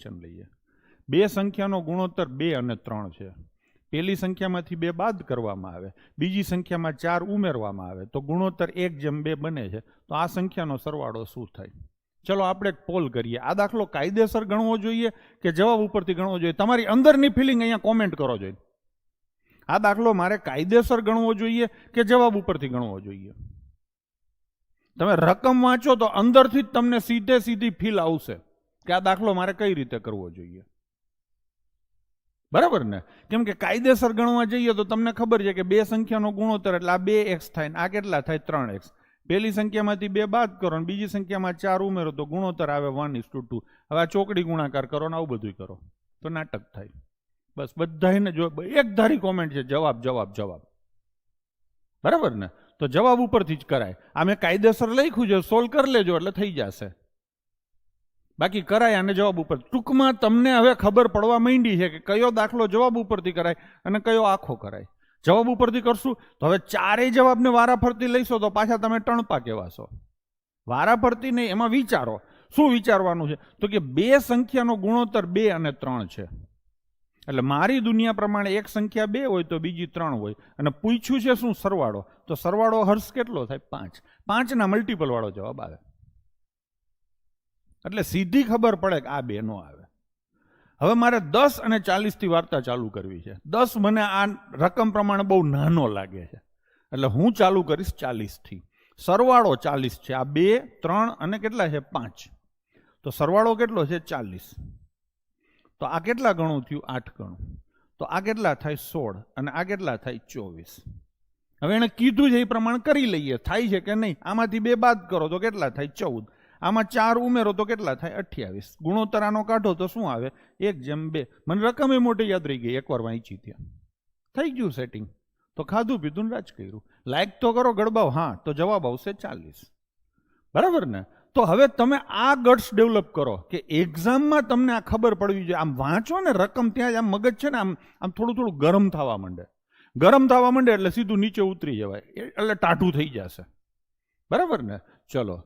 Question લઈએ. બે સંખ્યાનો ગુણોત્તર 2 અને 3 છે. પહેલી સંખ્યામાંથી 2 બાદ કરવામાં આવે, બીજી સંખ્યામાં 4 ઉમેરવામાં આવે તો ગુણોત્તર 1:2 બને છે. તો આ સંખ્યાનો સરવાળો શું થાય? ચલો આપણે એક પોલ કરીએ. આ દાખલો કાયદેસર ગણવો જોઈએ કે જવાબ ઉપરથી ગણવો જોઈએ? તમારી અંદરની ફિલિંગ અહીંયા કોમેન્ટ કરો જોઈએ. આ દાખલો મારે કાયદેસર ગણવો જોઈએ કે જવાબ ઉપરથી ગણવો જોઈએ? તમે રકમ વાંચો તો અંદરથી જ તમને સીધી ફીલ આવશે કે આ દાખલો મારે કઈ રીતે કરવો જોઈએ. બરાબર ને? કેમ કે કાયદેસર ગણવા જઈએ તો તમને ખબર છે કે બે સંખ્યાનો ગુણોત્તર એટલે આ 2x થાય ને આ કેટલા થાય? 3x. પહેલી સંખ્યામાંથી 2 બાદ કરો અને બીજી સંખ્યામાં 4 ઉમેરો તો ગુણોત્તર આવે 1:2. હવે આ ચોકડી ગુણાકાર કરો ને આવું બધું કરો તો નાટક થાય. બસ બધાને જો એક ધારી કોમેન્ટ છે જવાબ જવાબ જવાબ. બરાબર ને? તો જવાબ ઉપરથી જ કરાય. આ મેં કાયદેસર લખ્યું છે, સોલ્વ કરી લેજો એટલે થઈ જશે. બાકી કરાય અને જવાબ ઉપર. ટૂંકમાં તમને હવે ખબર પડવા માંડી છે કે કયો દાખલો જવાબ ઉપરથી કરાય અને કયો આખો કરાય. જવાબ ઉપરથી કરશું તો હવે ચારેય જવાબને વારાફરતી લઈશો તો પાછા તમે ટણપા કહેવાશો. વારાફરતી નહીં, એમાં વિચારો. શું વિચારવાનું છે? તો કે બે સંખ્યાનો ગુણોત્તર 2 અને 3 છે. એટલે મારી દુનિયા પ્રમાણે એક સંખ્યા 2 હોય તો બીજી 3 હોય અને પૂછ્યું છે શું? સરવાળો. તો સરવાળો હર્ષ કેટલો થાય? 5. 5ના મલ્ટિપલ વાળો જવાબ આવે. એટલે સીધી ખબર પડે કે આ 2 નો આવે. હવે મારે 10 અને 40 થી વાર્તા ચાલુ કરવી છે. 10 મને આ રકમ પ્રમાણે બહુ નાનો લાગે છે એટલે હું ચાલુ કરીશ 40 થી. સરવાળો 40 છે. આ 2, 3 અને કેટલા છે? 5. તો સરવાળો કેટલો છે? 40. તો આ કેટલા ગણું થયું? 8 ગણું. તો આ કેટલા થાય? 16. અને આ કેટલા થાય? 24. હવે એને કીધું છે એ પ્રમાણે કરી લઈએ. થાય છે કે નહીં? આમાંથી 2 બાદ કરો તો કેટલા થાય? 14. આમાં 4 ઉમેરો તો કેટલા થાય? 28. ગુણોત્તર આનો કાઢો તો શું આવે? 1:2. મને રકમ એ મોટી યાદ રહી ગઈ, એકવાર વાંચી ત્યાં. થઈ ગયું સેટિંગ. તો ખાધું પીધું ને રાજ કર્યું. લાઈક તો કરો ગડબાવ. હા, તો જવાબ આવશે 40. બરાબર ને? તો હવે તમે આ ગટ્સ ડેવલપ કરો કે એક્ઝામમાં તમને આ ખબર પડવી જોઈએ. આમ વાંચો ને રકમ, ત્યાં આમ મગજ છે ને આમ થોડું ગરમ થવા માંડે. ગરમ થવા માંડે એટલે સીધું નીચે ઉતરી જવાય, એટલે ટાઢું થઈ જશે. બરાબર ને? ચલો